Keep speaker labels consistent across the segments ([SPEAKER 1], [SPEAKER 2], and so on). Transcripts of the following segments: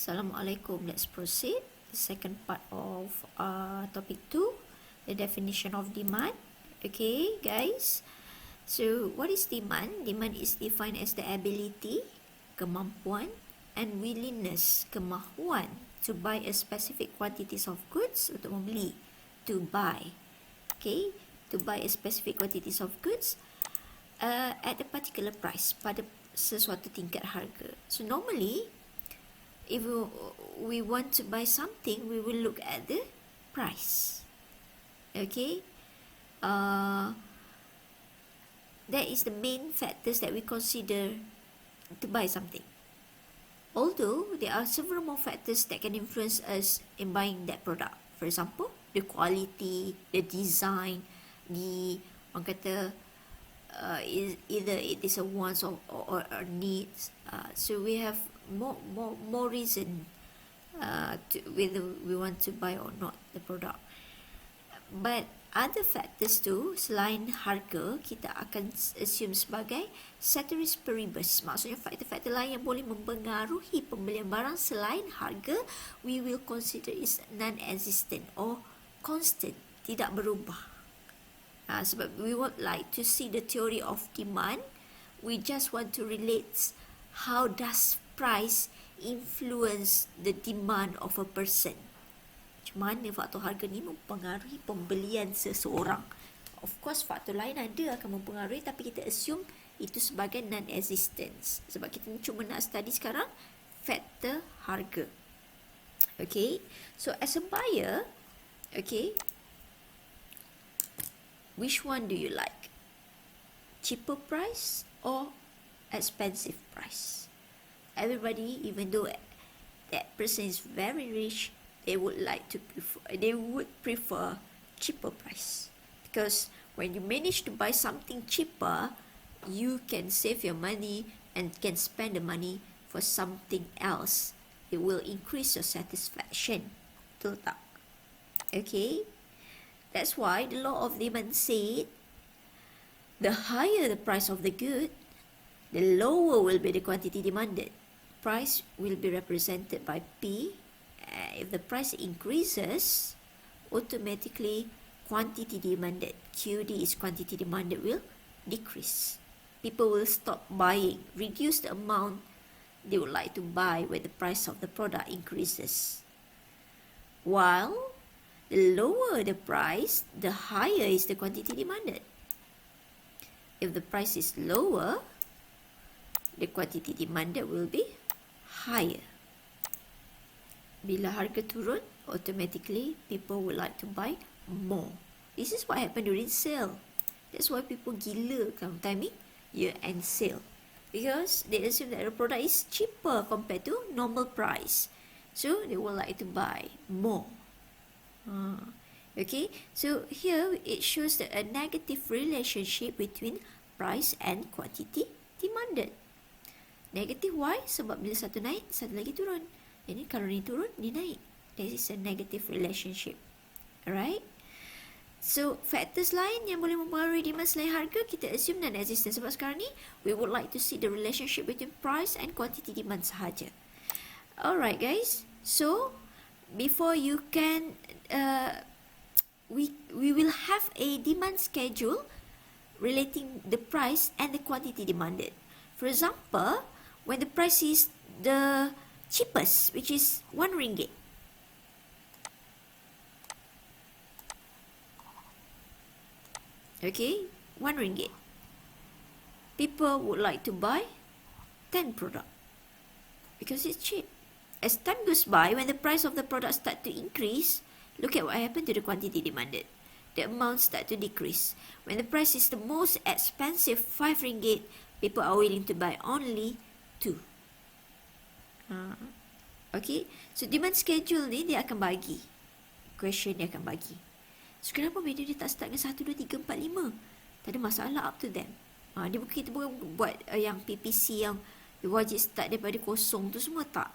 [SPEAKER 1] Assalamualaikum. Let's proceed. The second part of topic 2, the definition of demand. Okay, guys. So, what is demand? Demand is defined as the ability, kemampuan, and willingness, kemahuan to buy a specific quantities of goods, untuk membeli, to buy. Okay, to buy a specific quantities of goods at a particular price, pada sesuatu tingkat harga. So, normally, if we want to buy something, we will look at the price. Okay, that is the main factors that we consider to buy something. Although there are several more factors that can influence us in buying that product. For example, the quality, the design, orang kata either it is a wants or needs. So we have more reason to whether we want to buy or not the product. But other factors tu selain harga, kita akan assume sebagai ceteris paribus. Maksudnya faktor-faktor lain yang boleh mempengaruhi pembelian barang selain harga, we will consider is non-existent or constant, tidak berubah. Sebab we would like to see the theory of demand, we just want to relate how does price influence the demand of a person. Macam mana faktor harga ni mempengaruhi pembelian seseorang. Of course, faktor lain ada akan mempengaruhi, tapi kita assume itu sebagai non-existence. Sebab kita cuma nak study sekarang faktor harga. Okay, so as a buyer, okay, which one do you like? Cheaper price or expensive price? Everybody, even though that person is very rich, they would prefer cheaper price, because when you manage to buy something cheaper, you can save your money and can spend the money for something else. It will increase your satisfaction. Betul tak? Okay, that's why the law of demand said the higher the price of the good, the lower will be the quantity demanded. Price will be represented by P. If the price increases, automatically quantity demanded, QD is quantity demanded, will decrease. People will stop buying, reduce the amount they would like to buy when the price of the product increases. While the lower the price, the higher is the quantity demanded. If the price is lower, the quantity demanded will be higher. Bila harga turun, automatically people would like to buy more. This is what happened during sale. That's why people gila kan timing year-end sale, because they assume that the product is cheaper compared to normal price, so they would like to buy more. Okay, so here it shows that a negative relationship between price and quantity demanded. Negative why? Sebab bila satu naik, satu lagi turun. Ini kalau ni turun, ni naik. This is a negative relationship. Alright? So, factors lain yang boleh mempengaruhi demand selain harga, kita assume non-existent. Sebab sekarang ni, we would like to see the relationship between price and quantity demand sahaja. Alright guys, so before you can, we will have a demand schedule relating the price and the quantity demanded. For example, when the price is the cheapest, which is RM1, okay, RM1, people would like to buy 10 product because it's cheap. As time goes by, when the price of the product start to increase, look at what happened to the quantity demanded. The amount start to decrease. When the price is the most expensive, RM5, people are willing to buy only 2. Okay, so demand schedule ni dia akan bagi question, dia akan bagi. So kenapa video dia tak start dengan 1, 2, 3, 4, 5? Tak ada masalah, up to them. Dia bukan, kita bukan buat yang PPC yang wajib start daripada kosong tu semua, tak.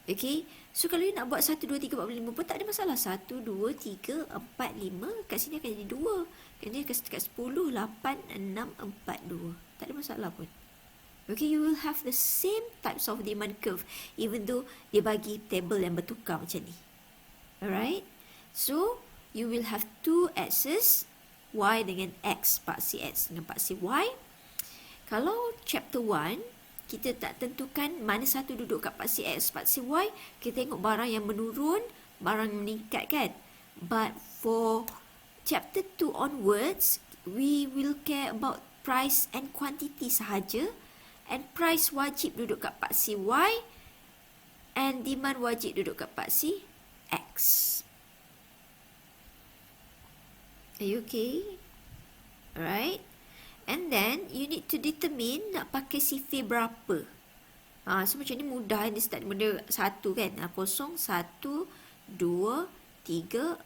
[SPEAKER 1] Okay, so kalau you nak buat 1, 2, 3, 4, 5 pun tak ada masalah. 1, 2, 3, 4, 5, kat sini akan jadi 2. Kan dia kat 10, 8, 6, 4, 2. Tak ada masalah pun. Okay, you will have the same types of demand curve even though dia bagi table yang bertukar macam ni. Alright? So, you will have two axes, Y dengan X, paksi X dengan paksi Y. Kalau chapter 1, kita tak tentukan mana satu duduk kat paksi X, paksi Y, kita tengok barang yang menurun, barang yang meningkat kan. But for chapter 2 onwards, we will care about price and quantity sahaja. And price wajib duduk kat paksi Y and demand wajib duduk kat paksi X. Are you okay? Alright. And then you need to determine nak pakai sifir berapa. So macam ni mudah, dia start benda satu kan. 0, 1, 2, 3, 4,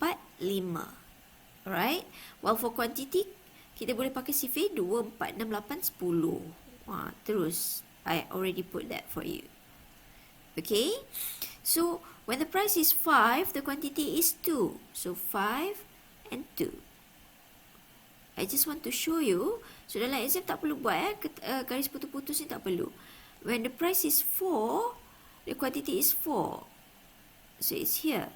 [SPEAKER 1] 5. Alright. While for quantity, kita boleh pakai sifir 2, 4, 6, 8, 10. Terus, I already put that for you. Okay. So, when the price is 5, the quantity is 2. So, 5 and 2. I just want to show you. So, dalam exam tak perlu buat garis putus-putus ni tak perlu. When the price is 4, the quantity is 4. So, it's here.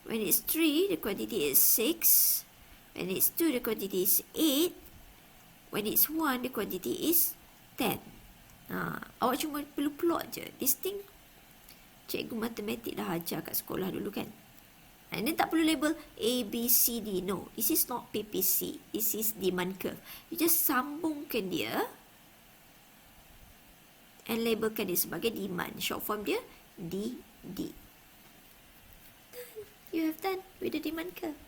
[SPEAKER 1] When it's 3, the quantity is 6. When it's 2, the quantity is 8. When it's 1, the quantity is 10. Awak cuma perlu plot je. This thing, cikgu matematik dah ajar kat sekolah dulu kan. And then tak perlu label A, B, C, D. No, this is not PPC. This is demand curve. You just sambungkan dia and labelkan dia sebagai demand. Short form dia DD. You have done with the demand curve.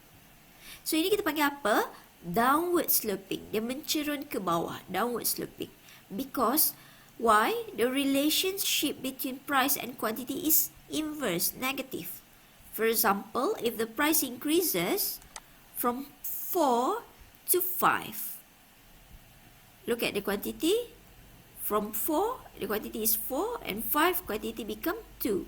[SPEAKER 1] So ini kita panggil apa? Downward sloping. Dia mencerun ke bawah. Downward sloping. Because why? The relationship between price and quantity is inverse, negative. For example, if the price increases from 4 to 5, look at the quantity. From 4, the quantity is 4, and 5, quantity become 2.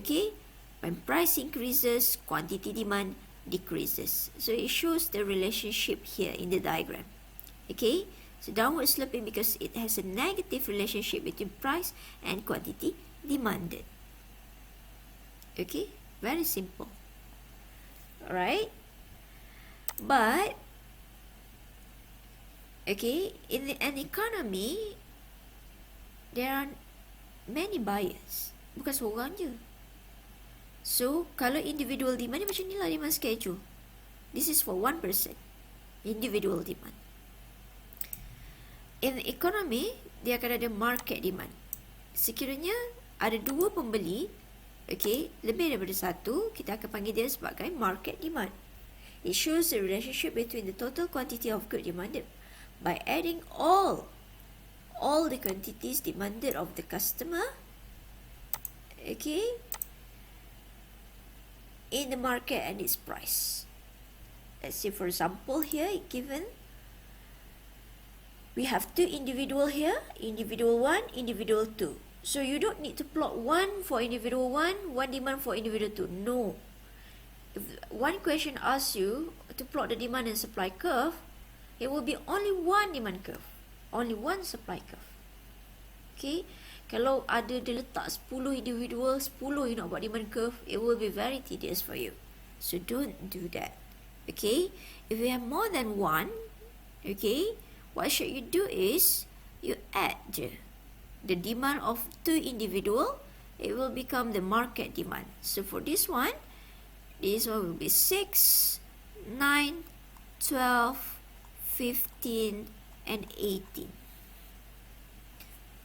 [SPEAKER 1] Okay? When price increases, quantity demand decreases. So it shows the relationship here in the diagram. Okay? So downward sloping because it has a negative relationship between price and quantity demanded. Okay? Very simple. Alright? But, okay, in an economy, there are many buyers. Bukan seorang je. So, kalau individual demand ni macam ni lah demand schedule. This is for one person. Individual demand. In the economy, dia akan ada market demand. Sekiranya ada dua pembeli, okay, lebih daripada satu, kita akan panggil dia sebagai market demand. It shows the relationship between the total quantity of good demanded by adding all the quantities demanded of the customer, okay, in the market and its price. Let's say for example here given we have two individual here, individual 1, individual 2. So you don't need to plot one for individual 1, one demand for individual 2. No. If one question asks you to plot the demand and supply curve, it will be only one demand curve, only one supply curve. Okay. Kalau ada dia letak 10 individual, 10 you nak buat demand curve, it will be very tedious for you. So don't do that. Okay. If you have more than one, okay, what should you do is you add je the demand of two individual, it will become the market demand. So for this one will be 6, 9, 12, 15 and 18.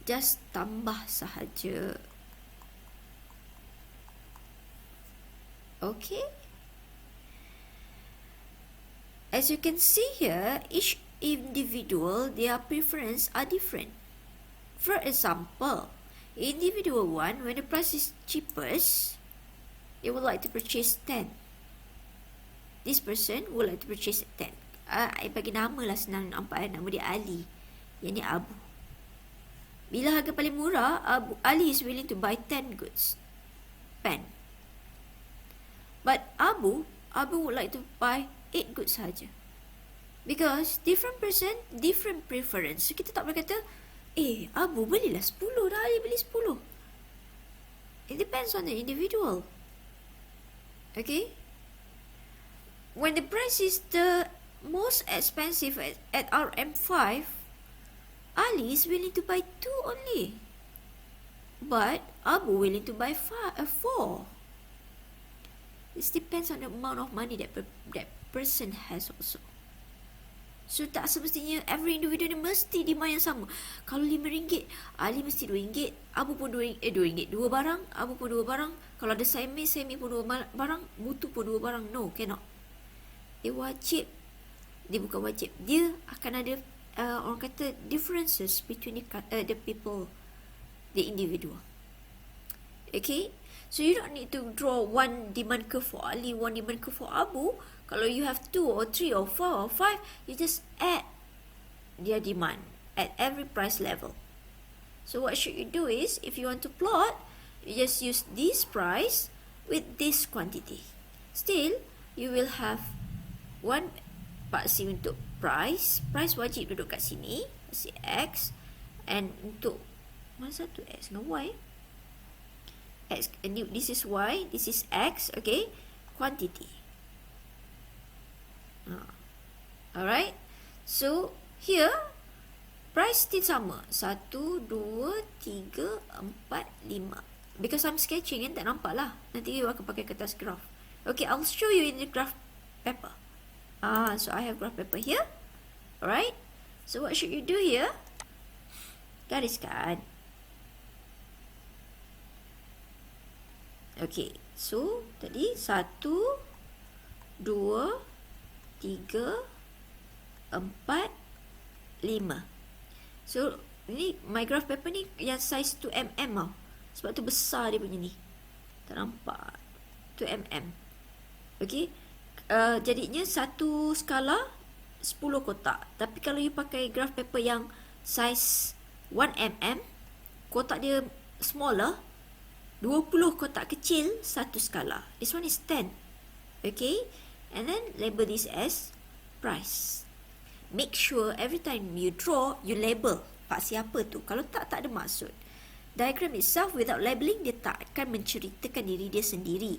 [SPEAKER 1] Just tambah sahaja. Okay. As you can see here, each individual, their preference are different. For example, individual 1, when the price is cheapest, they would like to purchase 10. This person would like to purchase 10. I bagi nama lah senang nampak, nama dia Ali. Yang ni Abu. Bila harga paling murah, Ali is willing to buy 10 goods. Pen. But Abu would like to buy 8 goods saja. Because different person, different preference. So kita tak boleh kata Abu belilah 10 dah, Ali beli 10. It depends on the individual. Okay? When the price is the most expensive at RM5, Ali is willing to buy 2 only. But Abu willing to buy 4. This depends on the amount of money that person has also. So tak semestinya every individual ni mesti demand yang sama. Kalau RM5, Ali mesti RM2, Abu pun RM2, 2 barang, Abu pun 2 barang. Kalau ada Semi pun 2 barang, Mutu pun 2 barang. No, cannot. Dia wajib. Dia bukan wajib. Dia akan ada orang kata differences between the people, the individual. Okay? So you don't need to draw one demand curve for Ali, one demand curve for Abu. Kalau you have 2 or 3 or 4 or 5, you just add their demand at every price level. So what should you do is, if you want to plot, you just use this price with this quantity. Still, you will have one paksi untuk price. Price wajib duduk kat sini, paksi X. And untuk mana satu X dengan Y? X, this is Y, this is X, okay? Quantity. Alright. So here price still sama, 1, 2, 3, 4, 5. Because I'm sketching, tak nampak lah. Nanti you akan pakai kertas graph. Okay, I'll show you in the graph paper. So I have graph paper here. Alright. So what should you do here? Gariskan. Okay, so tadi 1, 2, 3, 4, 5. So ni my graph paper ni yang size 2mm tau. Sebab tu besar dia punya ni. Tak nampak. 2mm. Okay. Jadinya satu skala 10 kotak. Tapi kalau you pakai graph paper yang size 1mm, kotak dia smaller, 20 kotak kecil satu skala. This one is 10. Okay. And then label this as price. Make sure every time you draw, you label paksi apa tu. Kalau tak ada maksud. Diagram itself without labeling, dia tak akan menceritakan diri dia sendiri.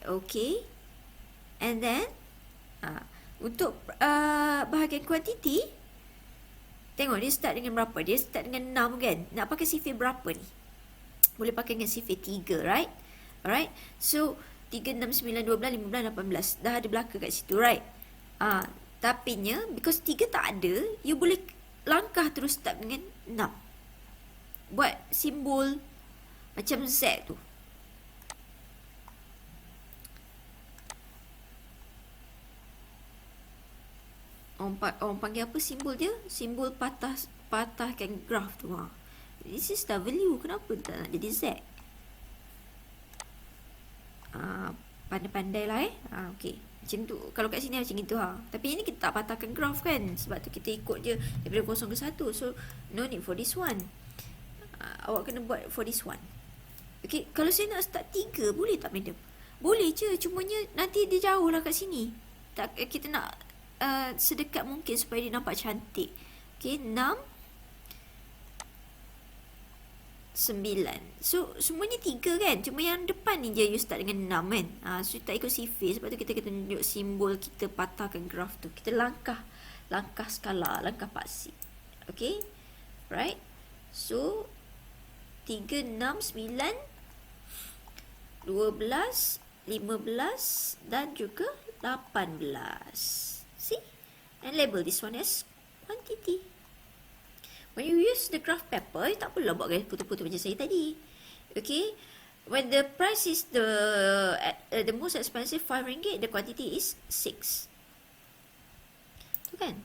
[SPEAKER 1] Okay. And then untuk bahagian kuantiti, tengok dia start dengan berapa? Dia start dengan 6 kan? Nak pakai sifir berapa ni? Boleh pakai dengan sifir 3, right? Alright. So 3, 6, 9, 12, 15, 18. Dah ada belaka kat situ, right? Tapi nya, because 3 tak ada, you boleh langkah terus start dengan 6. Buat simbol macam Z tu. Orang panggil apa simbol dia? Simbol patahkan graf tu. This is W. Kenapa tak nak jadi Z? Pandai-pandai lah okay. Macam tu. Kalau kat sini macam itu Tapi ini kita tak patahkan graf kan. Sebab tu kita ikut je daripada 0 ke 1. So no need for this one. Awak kena buat for this one. Okay. Kalau saya nak start 3, boleh tak madam? Boleh je. Cumanya nanti dia jauh lah kat sini. Kita nak sedekat mungkin supaya dia nampak cantik. Okay. 6, 9. So semuanya 3 kan. Cuma yang depan ni je you start dengan 6 kan. So tak ikut sifir. Sebab tu kita kena tunjuk simbol kita patahkan graf tu. Kita langkah skala, langkah paksi. Okay. Right. So 3, 6, 9, 12, 15 dan juga 18. See? And label this one as quantity. When you use the graph paper, tak perlu buat garis putus-putus macam saya tadi. Okay. When the price is the most expensive RM5, the quantity is 6. Tu kan?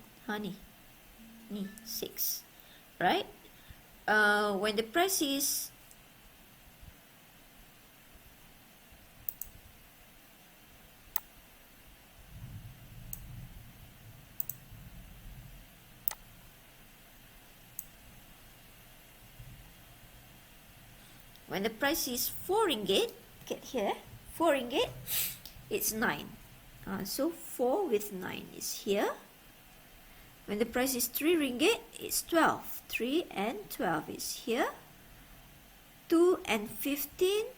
[SPEAKER 1] Ni 6. Right? When the price is when the price is RM4, get here, RM4, it's 9. So 4 with 9 is here. When the price is 3 ringgit, it's 12. 3 and 12 is here. 2 and 15,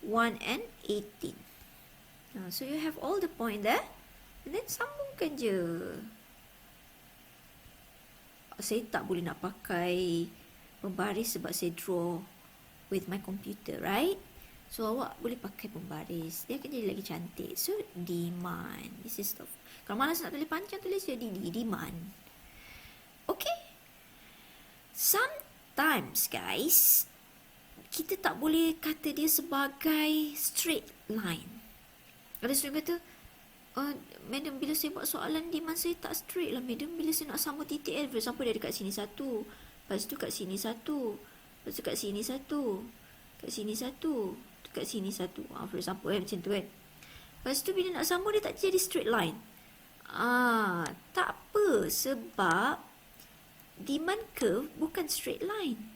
[SPEAKER 1] 1 and 18. So you have all the point there. And then sambungkan je. Saya tak boleh nak pakai pembaris sebab saya draw with my computer, right? So awak boleh pakai pembaris. Dia akan jadi lagi cantik. So demand. This is the, kalau malas nak tulis panjang, tulis jadi demand. Okay. Sometimes guys, kita tak boleh kata dia sebagai straight line. Ada student kata, madam, bila saya buat soalan demand saya tak straight lah madam. Bila saya nak sambung titik for example dia dekat sini satu, lepas tu kat sini satu, lepas tu kat sini satu, kat sini satu, kat sini satu, for example macam tu kan. Lepas tu bila nak sambung dia tak jadi straight line. Tak apa, sebab demand curve bukan straight line.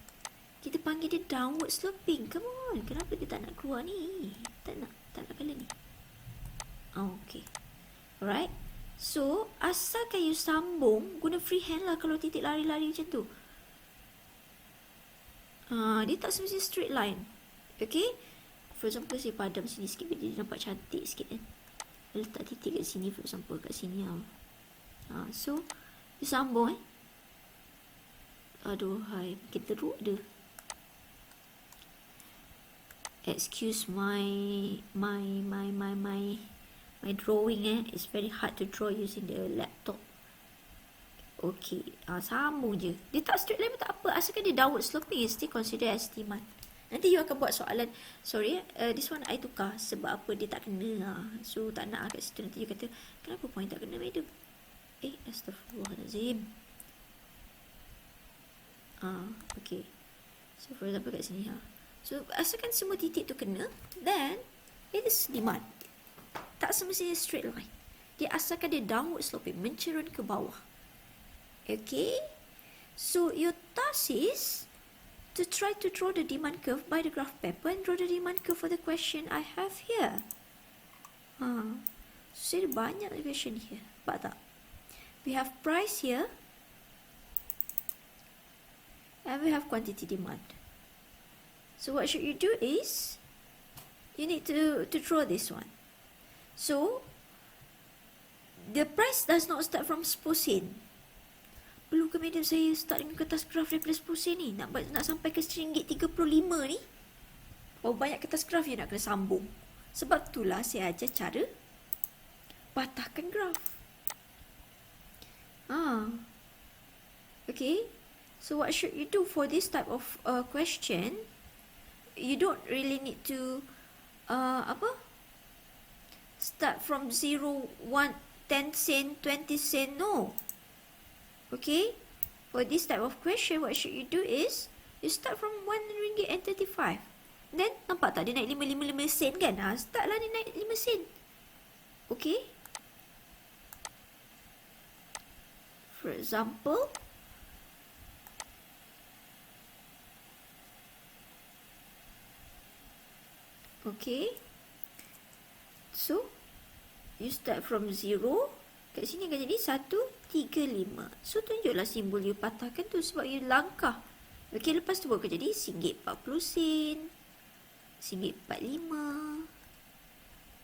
[SPEAKER 1] Kita panggil dia downward sloping. Come on, kenapa dia tak nak keluar ni? Tak nak colour ni. Okay. Alright. So, asalkan you sambung, guna freehand lah kalau titik lari-lari macam tu. Dia tak semestinya straight line. Okay. For example, saya padam sini sikit, biar dia nampak cantik sikit kan. Letak titik kat sini, for example, kat sini lah. So, dia sambung Aduhai, makin teruk dia. Excuse my drawing It's very hard to draw using the laptop. Okay, sambung je. Dia tak straight line pun tak apa. Asalkan dia downward sloping, is still considered as demand. Nanti you akan buat soalan, sorry this one I tukar sebab apa dia tak kena. So tak nak kat situ. Nanti you kata, kenapa point tak kena madam? Astaghfirullahaladzim. Okay. So for example kat sini So asalkan semua titik tu kena, then it is demand. Tak semestinya straight line. Dia asalkan dia downward sloping, mencerun ke bawah. Okay. So your task is to try to draw the demand curve by the graph paper and draw the demand curve for the question I have here. So ada banyak question here. Nampak tak? We have price here. And we have quantity demand. So what should you do is, you need to draw this one. So, the price does not start from 10 sen. Perlu ke madam saya start dengan kertas graf daripada 10 sen ni? Nak sampai ke RM1.35 ni? Berapa banyak kertas graf yang nak kena sambung? Sebab itulah saya ajar cara patahkan graf. Okay. So what should you do for this type of question? You don't really need to start from 0, 1, 10 sen, 20 sen, no. Okay? For this type of question, what should you do is, you start from RM1.35. Then, nampak tak dia naik 5 sen kan? Start lah dia naik 5 sen. Okay? For example, okay. So, you start from 0. Kat sini akan jadi 135. So, tunjuklah simbol you patahkan tu sebab you langkah. Okay, lepas tu akan jadi RM1.40, RM1.45,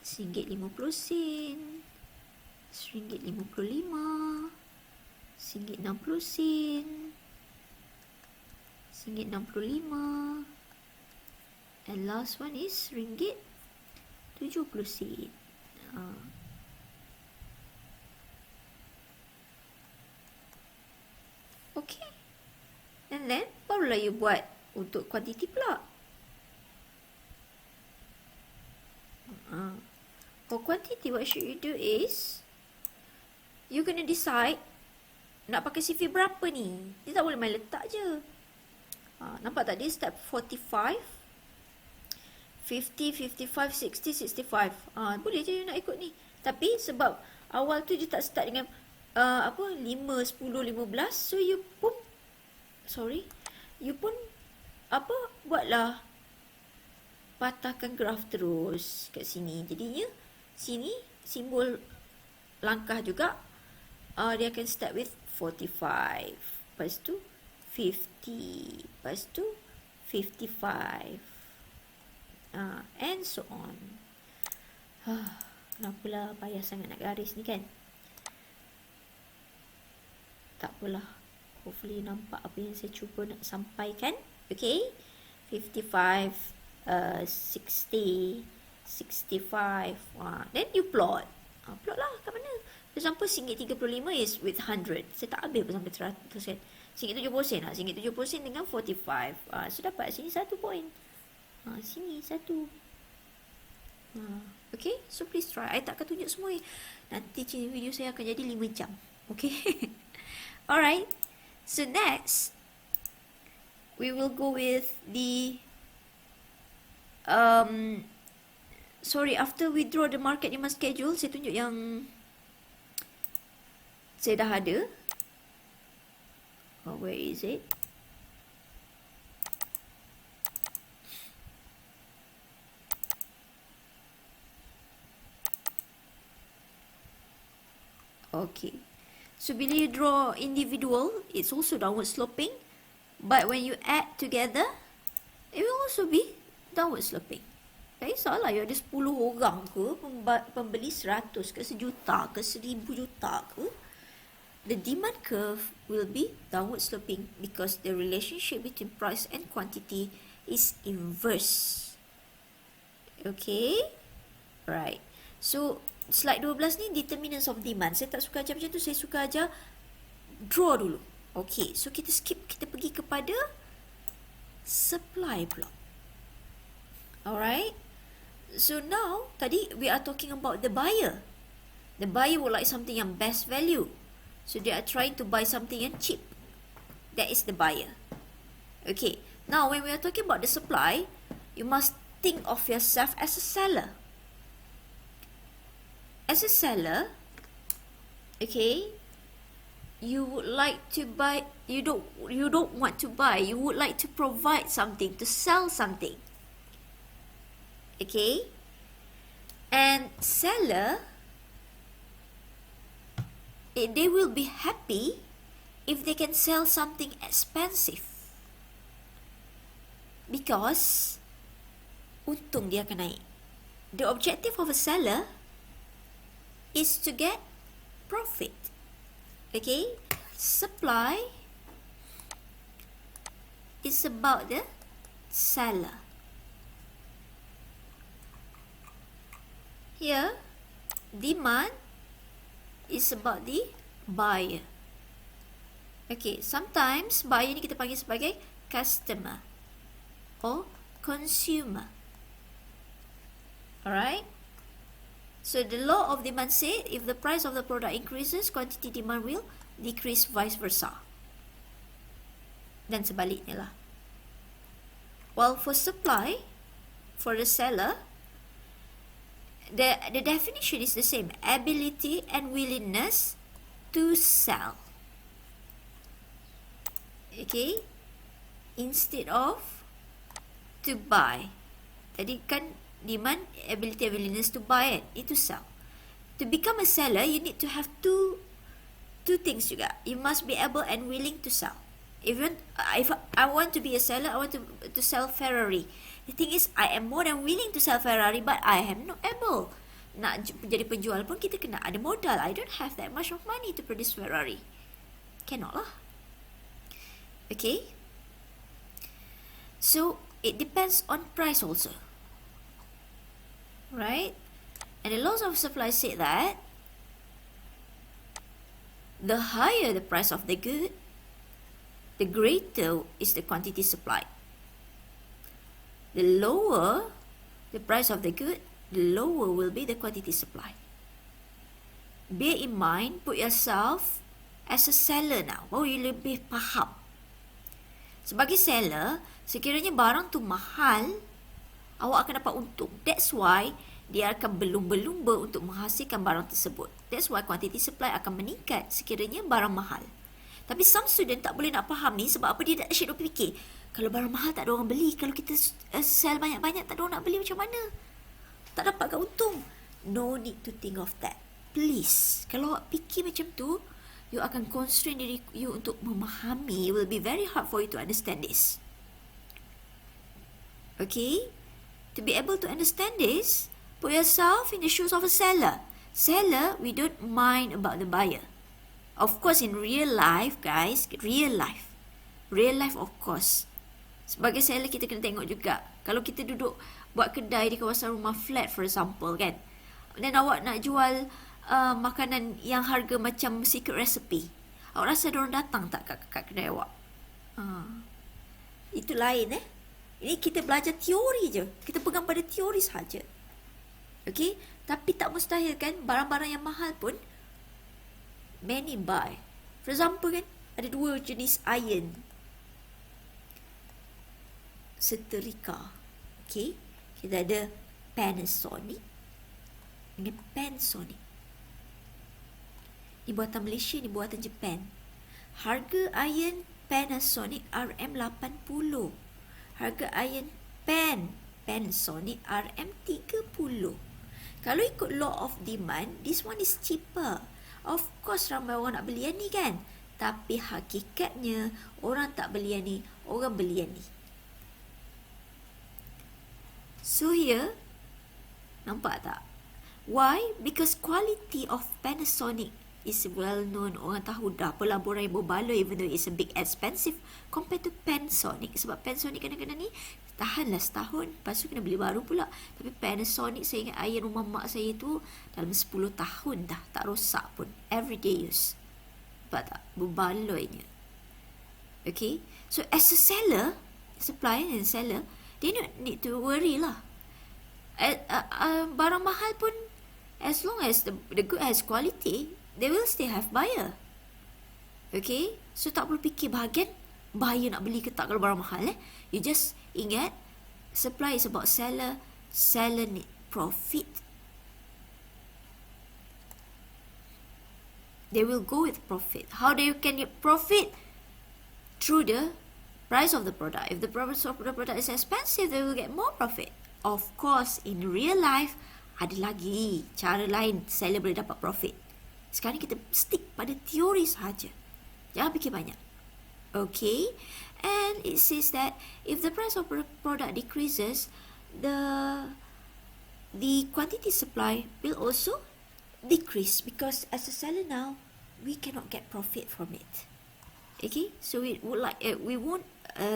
[SPEAKER 1] RM1.50 sen, RM1.55, RM1.60 sen, RM1.65. And last one is RM1.70. Okay. And then, barulah you buat untuk quantity pula. For quantity, what should you do is, you kena decide nak pakai CV berapa ni. Dia tak boleh main letak je. Nampak tak dia step 45, 50, 55, 60, 65. Boleh je you nak ikut ni. Tapi sebab awal tu dia tak start dengan 5, 10, 15. So you pun buatlah patahkan graf terus kat sini. Jadinya sini simbol langkah juga dia akan start with 45. Lepas tu 50. Lepas tu 55. And so on. Kenapalah payah sangat nak garis ni kan? Tak apalah. Hopefully nampak apa yang saya cuba nak sampaikan. Okay. 55, 60, 65. Then you plot. Plot lah kat mana? For example, RM1.35 is with 100. Saya tak habis sampai 100%. RM1.70 lah. RM1.70 dengan 45. So dapat sini 1 point. Sini 1. Okay. So please try. I takkan tunjuk semua. Nanti video saya akan jadi 5 jam. Okay. Alright. So next, we will go with the after we draw the market demand schedule, saya tunjuk yang saya dah ada. Where is it? Okay. So bila you draw individual, it's also downward sloping. But when you add together, it will also be downward sloping. Tak kisahlah you ada 10 orang ke, pembeli 100 ke, 1 juta ke, 1000 juta ke. The demand curve will be downward sloping because the relationship between price and quantity is inverse. Okay? Right. So, slide 12 ni determinants of demand. Saya tak suka ajar macam tu, saya suka ajar draw dulu. Okay, so kita skip, kita pergi kepada supply pula. Alright. So now, tadi we are talking about the buyer. The buyer would like something yang best value. So they are trying to buy something yang cheap. That is the buyer. Okay, now when we are talking about the supply, you must think of yourself as a seller. As a seller, okay, you would like to buy, you don't want to buy, you would like to provide something, to sell something. Okay? And seller, they will be happy if they can sell something expensive. Because untung dia akan naik. The objective of a seller is to get profit. Okay? Supply is about the seller. Here, demand is about the buyer. Okay, sometimes buyer ni kita panggil sebagai customer or consumer. Alright? So the law of demand said if the price of the product increases, quantity demand will decrease, vice versa. Dan sebaliknya lah. While for supply, for the seller, the definition is the same. Ability and willingness to sell. Okay? Instead of to buy. Tadi kan demand, ability and willingness to buy, itu sell. To become a seller, you need to have two things juga. You must be able and willing to sell. If I want to be a seller, I want to sell Ferrari. The thing is, I am more than willing to sell Ferrari, but I am not able. Nak jadi penjual pun kita kena ada modal. I don't have that much of money to produce Ferrari. Cannot lah. Okay? So, it depends on price also. Right? And the laws of supply say that the higher the price of the good, the greater is the quantity supplied. The lower the price of the good, the lower will be the quantity supplied. Bear in mind, put yourself as a seller now. Baru you lebih faham. Sebagai seller, sekiranya barang tu mahal, awak akan dapat untung. That's why dia akan berlumba-lumba untuk menghasilkan barang tersebut. That's why quantity supply akan meningkat sekiranya barang mahal. Tapi some student tak boleh nak faham ni sebab apa, dia tak asyik duk fikir. Kalau barang mahal tak ada orang beli, kalau kita sell banyak-banyak tak ada orang nak beli, macam mana? Tak dapat kat untung. No need to think of that. Please, kalau awak fikir macam tu, you akan constrain diri you untuk memahami. It will be very hard for you to understand this. Okay? To be able to understand this, put yourself in the shoes of a seller. Seller, we don't mind about the buyer. Of course, in real life, guys, real life of course. Sebagai seller, kita kena tengok juga. Kalau kita duduk buat kedai di kawasan rumah flat, for example, kan, dan awak nak jual makanan yang harga macam secret recipe, awak rasa diorang datang tak kat kedai awak? Itu lain Ini kita belajar teori je. Kita pegang pada teori sahaja. Okay? Tapi tak mustahil kan, barang-barang yang mahal pun many buy. For example kan, ada 2 jenis iron setrika. Okay? Kita ada Panasonic dengan Panasonic. Ni buatan Malaysia, ni buatan Japan. Harga iron Panasonic RM80. Harga iron Panasonic RM30. Kalau ikut law of demand, this one is cheaper. Of course ramai orang nak beli yang ni kan. Tapi hakikatnya orang tak beli yang ni, orang beli yang ni. So here, nampak tak? Why? Because quality of Panasonic is well known. Orang tahu dah pelaburan yang berbaloi, even though it's a big expensive compared to Panasonic. Sebab Panasonic kadang-kadang ni tahanlah setahun, lepas tu kena beli baru pula. Tapi Panasonic, saya ingat air rumah mak saya tu dalam 10 tahun dah, tak rosak pun. Everyday use. Nampak tak? Berbaloinya. Okay? So as a seller, supplier and seller, they don't need to worry lah. Barang mahal pun, as long as the good has quality, they will still have buyer. Okay? So tak perlu fikir bahagian buyer nak beli ke tak kalau barang mahal. You just ingat, supply is about seller. Seller need profit. They will go with profit. How they can get profit? Through the price of the product. If the price of the product is expensive, they will get more profit. Of course, in real life, ada lagi cara lain seller boleh dapat profit. Sekarang kita stick pada teori sahaja. Jangan fikir banyak. Okay? And it says that if the price of the product decreases, the quantity supply will also decrease, because as a seller now, we cannot get profit from it. Okay? So we won't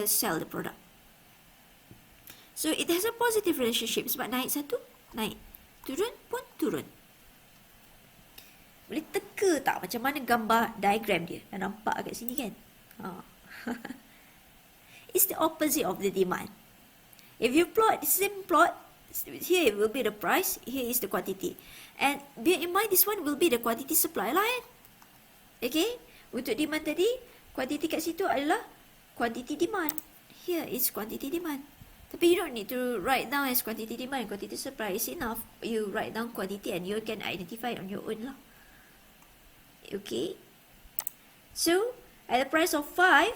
[SPEAKER 1] sell the product. So it has a positive relationship. Sebab naik satu, naik. Turun pun turun. Boleh teka tak macam mana gambar diagram dia? Dah nampak kat sini kan? It's the opposite of the demand. If you plot the same plot, here will be the price, here is the quantity. And bear in mind, this one will be the quantity supply line. Okay? Untuk demand tadi, quantity kat situ adalah quantity demand. Here is quantity demand. Tapi you don't need to write down as quantity demand. Quantity supply is enough. You write down quantity and you can identify on your own lah. Okay? So, at the price of 5,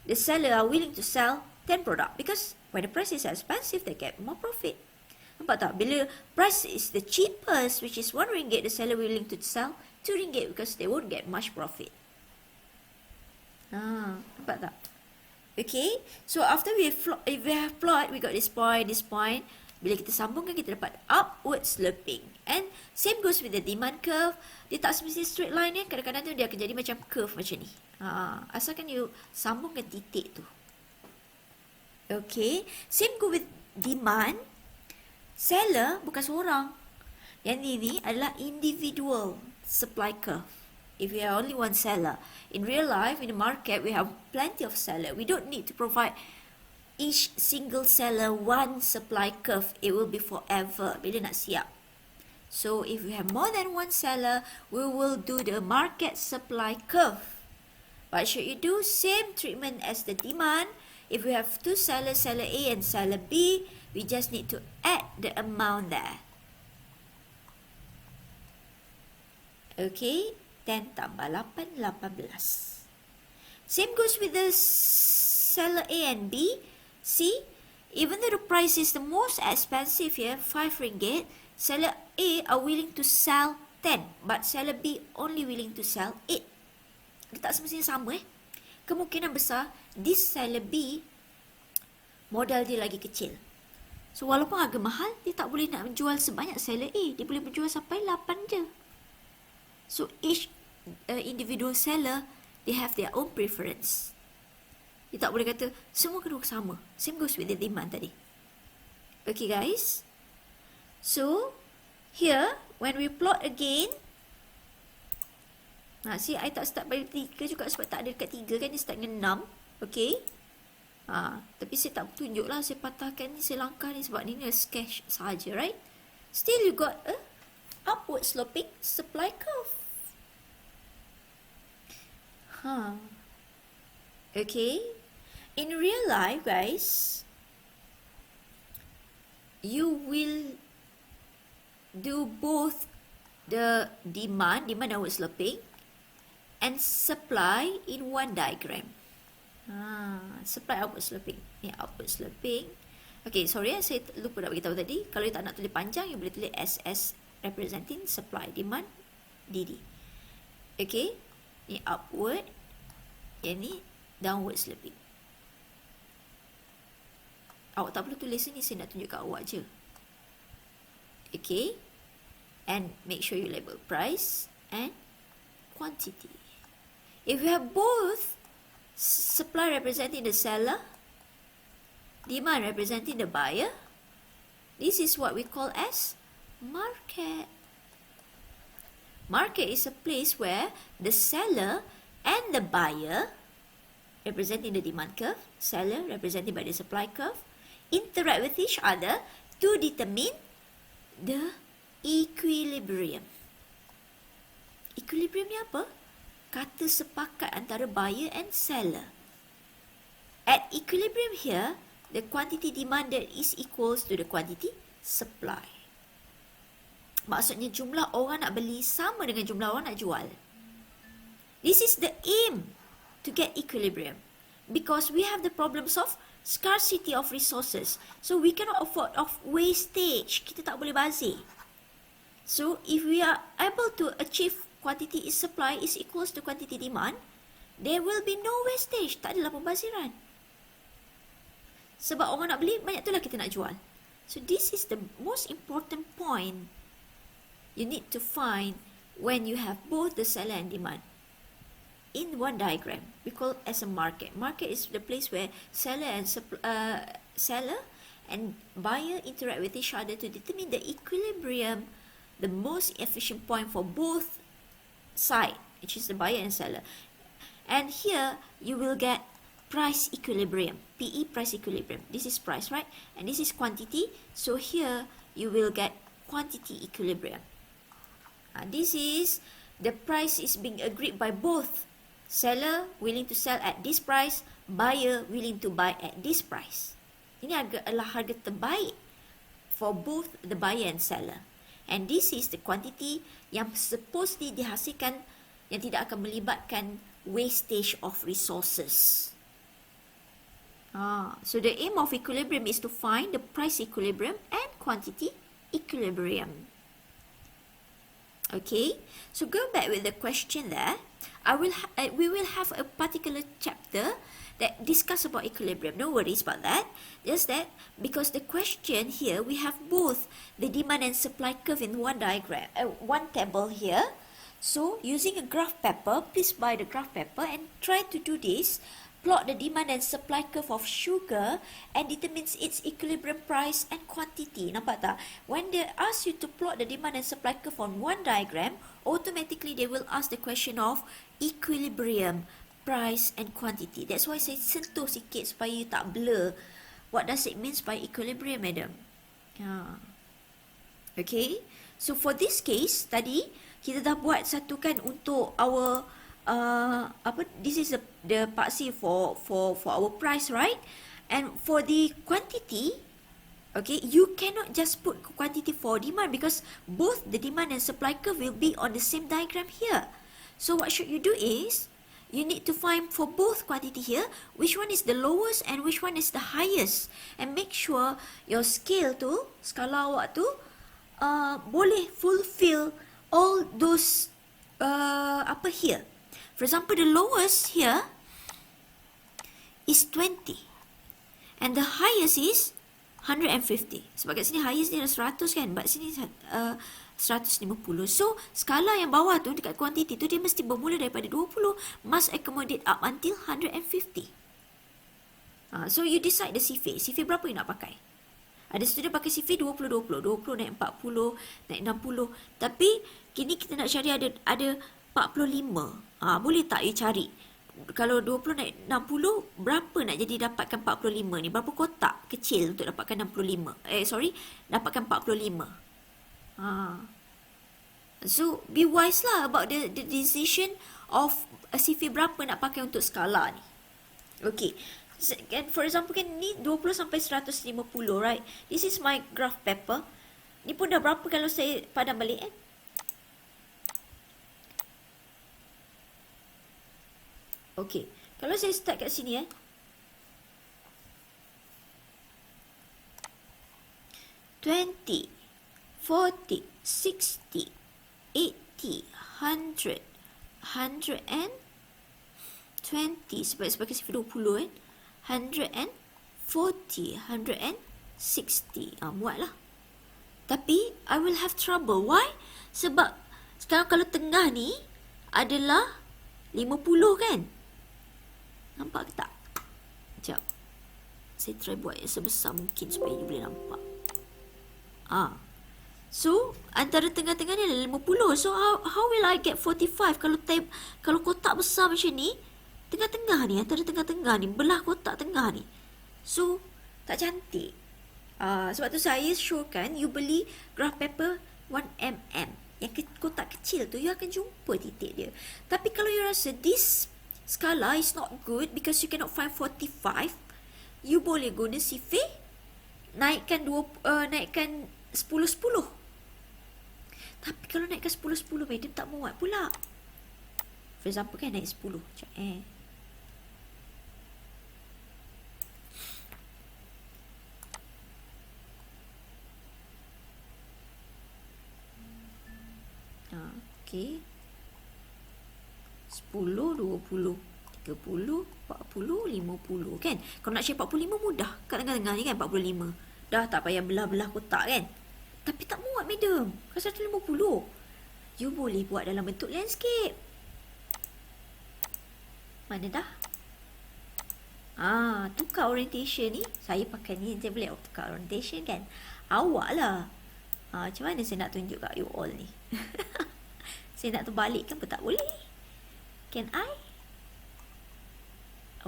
[SPEAKER 1] the seller are willing to sell 10 product. Because when the price is expensive, they get more profit. Nampak tak? Bila price is the cheapest, which is RM1, the seller willing to sell RM2 because they won't get much profit. Nampak tak? Okay, so after if we have plot, we got this point. Bila kita sambungkan, kita dapat upward sloping. And same goes with the demand curve. Dia tak semestinya straight line kan. Kadang-kadang tu dia akan jadi macam curve macam ni. Asalkan you sambungkan titik tu. Okay, same go with demand. Seller bukan seorang. Yang ini adalah individual supply curve. If we have only one seller. In real life, in the market, we have plenty of seller. We don't need to provide each single seller one supply curve. It will be forever. Bila nak siap. So, if we have more than one seller, we will do the market supply curve. But should you do same treatment as the demand? If we have two sellers, seller A and seller B, we just need to add the amount there. Okay, 10 tambah 8, 18. Same goes with the seller A and B. See, even though the price is the most expensive here, RM5, seller A are willing to sell 10, but seller B only willing to sell 8. dia tak semestinya sama Kemungkinan besar this seller B modal dia lagi kecil. So walaupun harga mahal, dia tak boleh nak menjual sebanyak seller A. Dia boleh menjual sampai 8 je. So each individual seller, they have their own preference. Dia tak boleh kata semua kena sama. Same goes with the demand tadi. Okay guys. So here when we plot again, see I tak start by 3 juga sebab tak ada dekat 3 kan, dia start dengan 6. Okay. Tapi saya tak tunjuk lah, saya patahkan ni, saya langkah ni sebab ni sketch saja, right? Still you got a upward sloping supply curve. Okay. In real life, guys, you will do both the demand downward sloping, and supply in one diagram. Supply upward sloping. Ni upward sloping. Okay, sorry saya lupa nak beritahu tadi. Kalau you tak nak tulis panjang, you boleh tulis SS representing supply, demand, DD. Okay, ni upward, yang ni downward sloping. Awak tak perlu tulis ni, saya nak tunjuk kat awak je. Okay, and make sure you label price and quantity. If you have both, supply representing the seller, demand representing the buyer, this is what we call as market. Market is a place where the seller and the buyer, representing the demand curve, seller represented by the supply curve, interact with each other to determine the equilibrium. Equilibrium ni apa? Kata sepakat antara buyer and seller. At equilibrium here, the quantity demanded is equals to the quantity supply. Maksudnya jumlah orang nak beli sama dengan jumlah orang nak jual. This is the aim to get equilibrium. Because we have the problems of scarcity of resources. So we cannot afford of wastage. Kita tak boleh bazir. So if we are able to achieve quantity is supply is equals to quantity demand, there will be no wastage. Tak adalah pembaziran. Sebab orang nak beli, banyak itulah kita nak jual. So this is the most important point you need to find when you have both the seller and demand in one diagram. We call it as a market. Market is the place where seller and buyer interact with each other to determine the equilibrium, the most efficient point for both sides, which is the buyer and seller. And here you will get price equilibrium, PE price equilibrium. This is price, right? And this is quantity. So here you will get quantity equilibrium. This is the price is being agreed by both. Seller willing to sell at this price, buyer willing to buy at this price. Ini adalah harga terbaik for both the buyer and seller. And this is the quantity yang supposedly dihasilkan yang tidak akan melibatkan wastage of resources. So the aim of equilibrium is to find the price equilibrium and quantity equilibrium. Okay, so go back with the question there. We will have a particular chapter that discuss about equilibrium. No worries about that. Just that because the question here we have both the demand and supply curve in one diagram, one table here. So using a graph paper, please buy the graph paper and try to do this. Plot the demand and supply curve of sugar and determines its equilibrium price and quantity. Nampak tak? When they ask you to plot the demand and supply curve on one diagram, automatically they will ask the question of equilibrium, price and quantity. That's why saya sentuh sikit supaya you tak blur. What does it mean by equilibrium, madam? Okay. So for this case, tadi kita dah buat satu kan untuk our this is the paksi for our price, right? And for the quantity, okay, you cannot just put quantity for demand because both the demand and supply curve will be on the same diagram here. So what should you do is you need to find for both quantity here which one is the lowest and which one is the highest, and make sure your skala awak tu boleh fulfill all those here. For example, the lowest here is 20. And the highest is 150. Sebab kat sini highest ni ada 100 kan. But sini 150. So, skala yang bawah tu dekat quantity tu dia mesti bermula daripada 20. Must accommodate up until 150. So, you decide the CFA. CFA berapa you nak pakai? Ada student pakai CFA 20-20. 20 naik 40, naik 60. Tapi, kini kita nak cari ada 45. Boleh tak you cari? Kalau 20 naik 60, berapa nak jadi dapatkan 45 ni? Berapa kotak kecil untuk dapatkan 65? Dapatkan 45. So, be wise lah about the decision of CFA berapa nak pakai untuk skala ni. Okay. For example, kan ni 20 sampai 150, right? This is my graph paper. Ni pun dah berapa kalau saya padam balik kan? Okay. Kalau saya start kat sini 20, 40, 60, 80, 100, 120. Sebab CFA 20 kan? 140, 160. Muat lah. Tapi, I will have trouble. Why? Sebab, sekarang kalau tengah ni adalah 50 kan? Nampak ke tak? Sekejap. Saya try buat yang sebesar mungkin supaya you boleh nampak. So, antara tengah-tengah ni adalah 50. So, how will I get 45? Kalau kotak besar macam ni, tengah-tengah ni, antara tengah-tengah ni, belah kotak tengah ni. So, tak cantik. Sebab tu saya showkan, you beli graph paper 1mm. Yang kotak kecil tu, you akan jumpa titik dia. Tapi kalau you rasa this skala is not good because you cannot find 45, you boleh guna CFA, naikkan 10-10. Tapi kalau naikkan 10-10, madam tak muat pula. For example kan, naik 10. Sekejap Okay. 10, 20, 30, 40, 50 kan. Kalau nak share 45 mudah. Kat tengah-tengah ni kan 45. Dah tak payah belah-belah kotak kan. Tapi tak muat madam. Kan 150. You boleh buat dalam bentuk landscape. Mana dah? Tukar orientation ni. Saya pakai ni tablet tukar orientation kan. Awak lah. Macam mana saya nak tunjuk kat you all ni? Saya nak terbalikkan pun tak boleh. Can I?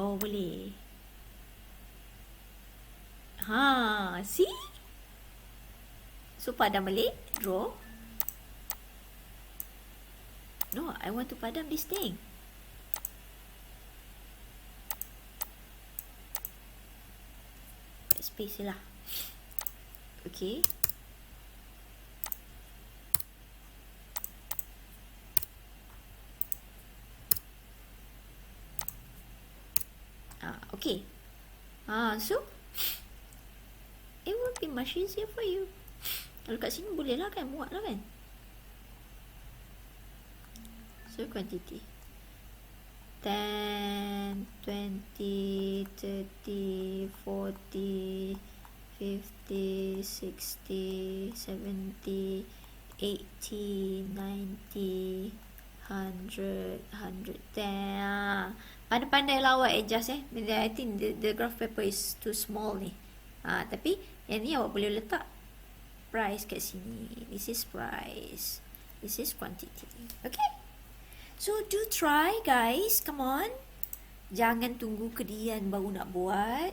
[SPEAKER 1] Oh, boleh. See? So, padam balik. Draw. No, I want to padam this thing. Space lah. Okay. Okay. So it will be much easier for you. Kalau kat sini boleh lah kan, muat lah kan. So quantity 10, 20, 30, 40, 50, 60, 70, 80, 90, 100, 110. Pandai-pandai lah awak adjust I think the graph paper is too small ni. Tapi yang ni awak boleh letak price kat sini. This is price. This is quantity. Okay. So do try guys. Come on. Jangan tunggu kedian baru nak buat.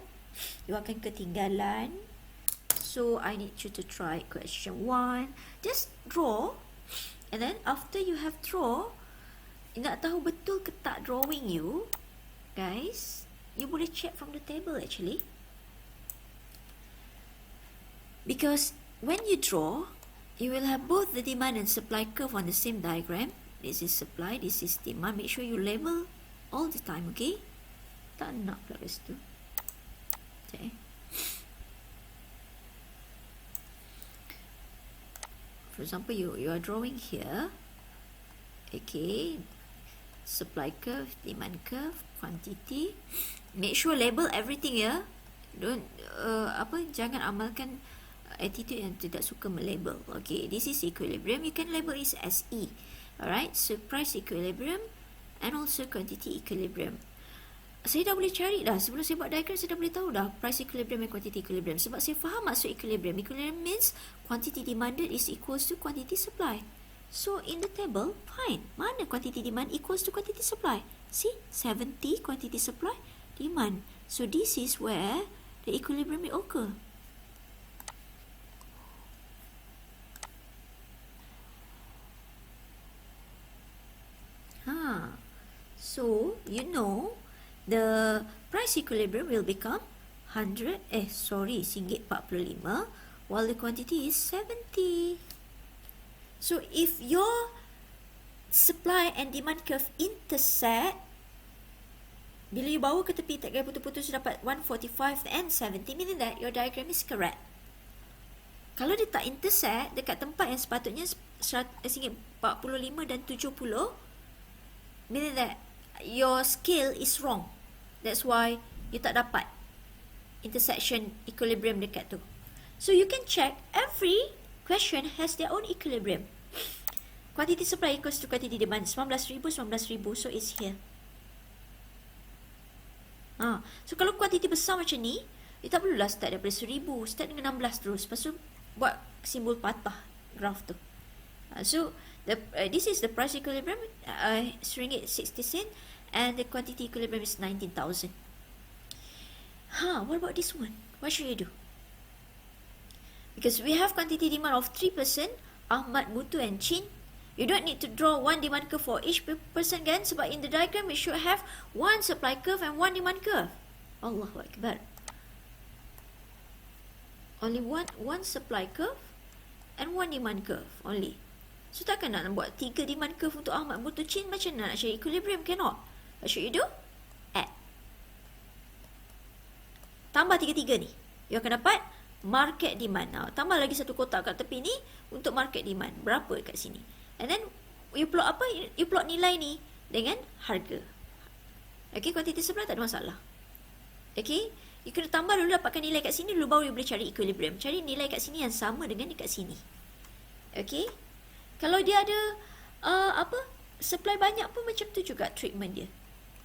[SPEAKER 1] You akan ketinggalan. So I need you to try question 1. Just draw. And then after you have draw, nak tahu betul ke tak drawing you, guys, you boleh check from the table actually. Because when you draw, you will have both the demand and supply curve on the same diagram. This is supply, this is demand. Make sure you label all the time, okay? Tak nak pula kat situ. Okay. For example, you are drawing here. Okay. supply curve, demand curve, quantity. Make sure label everything ya. Don't jangan amalkan attitude yang tidak suka melabel. Okay, this is equilibrium. You can label it as E. Alright, so price equilibrium and also quantity equilibrium. Saya dah boleh cari dah. Sebelum saya buat diagram, saya dah boleh tahu dah price equilibrium and quantity equilibrium. Sebab saya faham maksud equilibrium. Equilibrium means quantity demanded is equals to quantity supply. So in the table, fine. Mana quantity demand equals to quantity supply? See, 70 quantity supply, demand. So this is where the equilibrium will occur. So you know the price equilibrium will become RM100, while the quantity is 70. So if your supply and demand curve intersect, bila you bawa ke tepi tak kira putus-putus dapat 145 and 70, meaning that your diagram is correct. Kalau dia tak intersect dekat tempat yang sepatutnya RM145 dan 70, meaning that your scale is wrong. That's why you tak dapat intersection equilibrium dekat tu. So you can check every question has their own equilibrium. Quantity supply equals to quantity demand. 19,000, so it's here. So kalau quantity besar macam ni, you tak perlulah start daripada 1,000, start dengan 16 terus. Lepas tu buat simbol patah graph tu. So this is the price equilibrium, RM1.60, and the quantity equilibrium is 19,000. What about this one? What should you do? Because we have quantity demand of 3%, Ahmad, Mutu and Chin. You don't need to draw one demand curve for each person kan? Sebab in the diagram we should have one supply curve and one demand curve. Allahu Akbar. Only one supply curve and one demand curve only. So takkan nak buat 3 demand curve untuk Ahmad, Mutu, Chin? Macam nak cari equilibrium? Cannot. What should you do? Add. Tambah 3 ni. You akan dapat market demand. Tambah lagi satu kotak kat tepi ni untuk market demand. Berapa kat sini? And then you plot apa? You plot nilai ni dengan harga. Okay, quantity supply tak ada masalah. Okay, you kena tambah dulu, dapatkan nilai kat sini dulu, baru you boleh cari equilibrium. Cari nilai kat sini yang sama dengan dekat sini. Okay, kalau dia ada supply banyak pun macam tu juga treatment dia.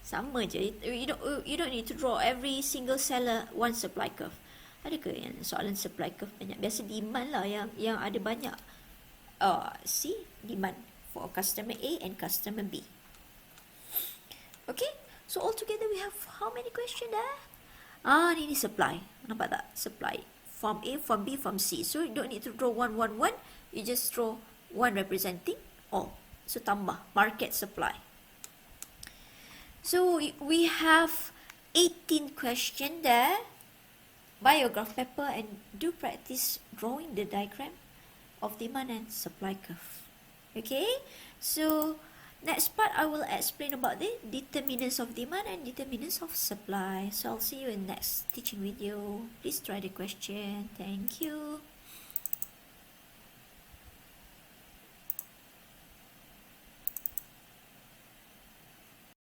[SPEAKER 1] Sama je. You don't need to draw every single seller one supply curve. Ada ke yang soalan supply curve banyak? Biasa demand lah yang ada banyak. See, demand for customer A and customer B. Okay, so altogether we have how many questions dah? Ni supply. Nampak tak? Supply. Form A, form B, form C. So you don't need to draw 1, 1, 1. You just draw one representing all. So tambah market supply. So we have 18 questions there. Buy your graph paper and do practice drawing the diagram of demand and supply curve. Okay, so next part I will explain about the determinants of demand and determinants of supply. So I'll see you in next teaching video. Please try the question. Thank you.